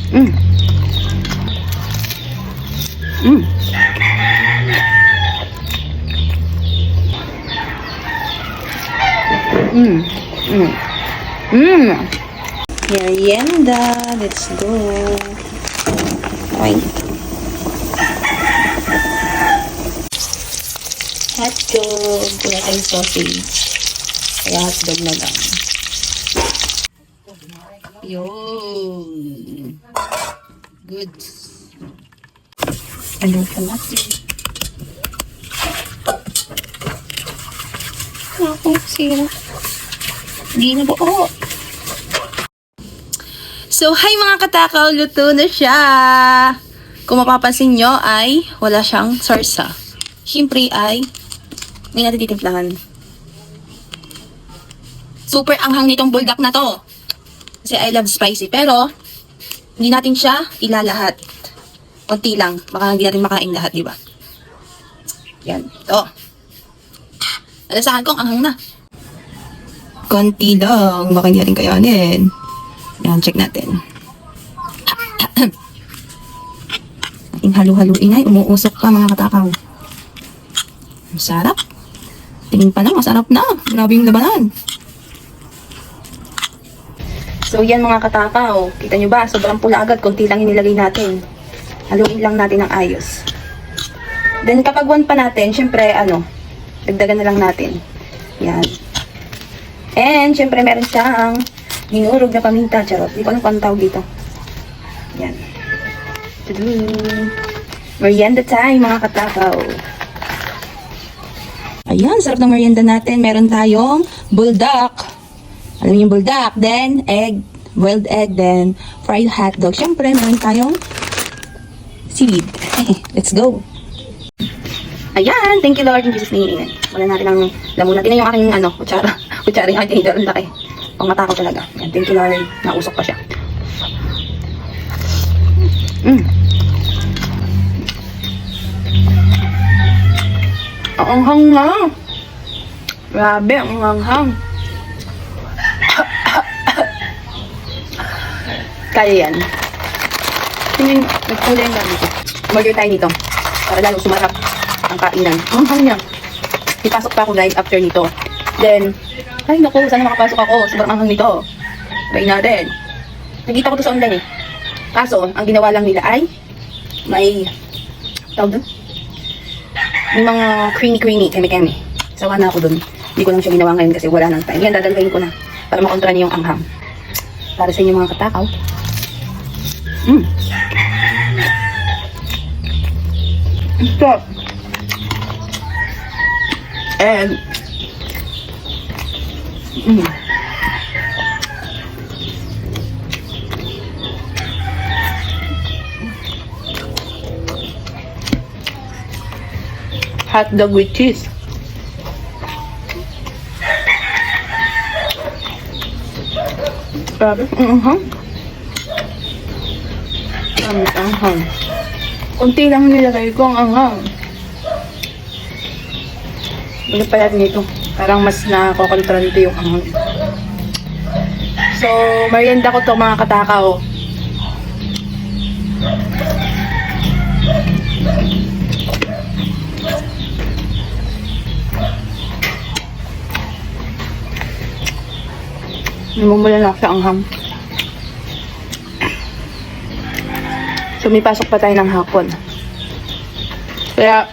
Mm. Mm. Mm. Mm. Mm. Merienda. Let's go. Okay. Hotdog. Wala tayong sausage. Kaya hotdog na lang. Yun. Good. Ano pa natin? Ako, sira. Hindi na buo. So, hi mga katakaw, luto na siya. Kung mapapansin nyo ay wala siyang sarsa. Siyempre ay may natin titimplahan. Super anghang nitong buldak na to. Kasi I love spicy. Pero, hindi natin siya ilalahat. Konti lang. Baka hindi natin makain lahat, di ba? Yan. Ito. Alasahan ko, ang anghang na. Konti lang. Baka hindi natin kayanin. Yan, check natin. Ating halu-haluin ay umuusok pa mga katakaw. Masarap. Tingin pa lang, masarap na. Grabe yung labanan. So, yan mga katakaw. Kita nyo ba? Sobrang pula agad. Konti lang inilagay natin. Haluin lang natin ng ayos. Then, kapag one pa natin, syempre, dagdagan na lang natin. Yan. And, syempre, meron siyang hinurog na paminta. Charot. Hindi ko alam kung anong tawag dito. Yan. Merienda time, mga katakaw. Ayan, sarap ng merienda natin. Meron tayong buldak. Alam niyo yung buldak. Then, egg. Boiled egg. Then, fried hotdog. Syempre, meron tayong seaweed. Let's go. Ayan, thank you Lord in Jesus name. Wala natin ang lamunan. Tingnan yung aking kutsara. Kutsara yung aking ang laki. Pang mata ko talaga. Ayan, thank you Lord. Nausok pa siya. Ang hang na. Grabe, ang hang. Kaya yan. Tingnan, nagkulay ang gamit ko. Order tayo nito. Para lalo sumarap ang kainan. Ang hang niya. Ipasok pa ako guys after nito. Then, ay naku, sana makapasok ako. Sobrang anghang nito. Try natin. Nakita ko to sa online eh. Kaso, ang ginawa lang nila ay may tawag doon? May mga creamy, keme-keme. Sawa na ako doon. Hindi ko lang siya ginawa ngayon kasi wala nang time. Yan, dadalgayin ko na para makontra niyo yung anghang. Para sa inyo mga katakaw. Stop. And hot dog with cheese. Grabe. Anghang. Kunti lang nilagay ko ang anghang. Ano pa natin ito? Parang mas nakokontra dito yung anghang. So, merienda ko to mga katakaw. Namumula na sa anghang. So, may pasok pa tayo ng hapon. Kaya,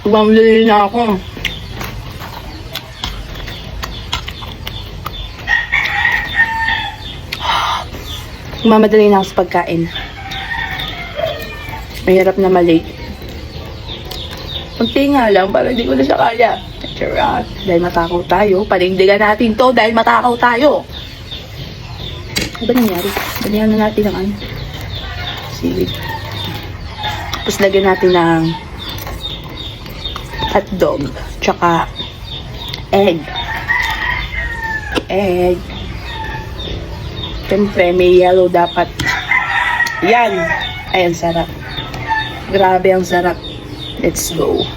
bumili na ako. Mamadali na ako sa pagkain. Mahirap na malate. Kunti nga lang, para hindi ko na siya kaya. Charot. Dahil matakaw tayo. Panindigan natin to dahil matakaw tayo. Ano ba nangyari? Dalihan na natin ang seaweed. Tapos lagyan natin ng hotdog. Tsaka egg. Siyempre, may yellow dapat. Yan. Ayan, sarap. Grabe ang sarap. Let's go.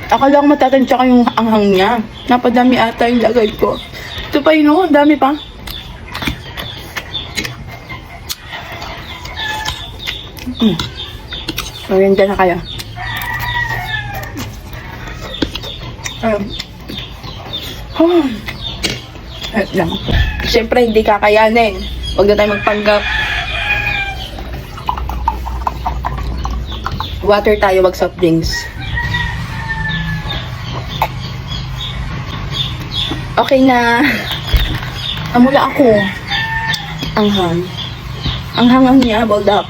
Akala ko matatansya yung anghang niya. Napadami ata yung lagay ko. Ito pa yun, oh. Dami pa. Merienda na kaya. Lang. Siyempre, hindi kakayanin. Huwag na tayo magpanggap. Water tayo, wag soft drinks. Okay na. Amula ako. Anghang. Anghang niya, hold up.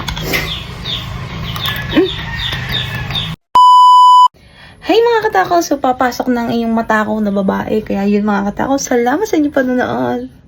Hey mga katakaw, so papasok ng iyong matakaw na babae. Kaya yun mga katakaw, salamat sa inyong panonood.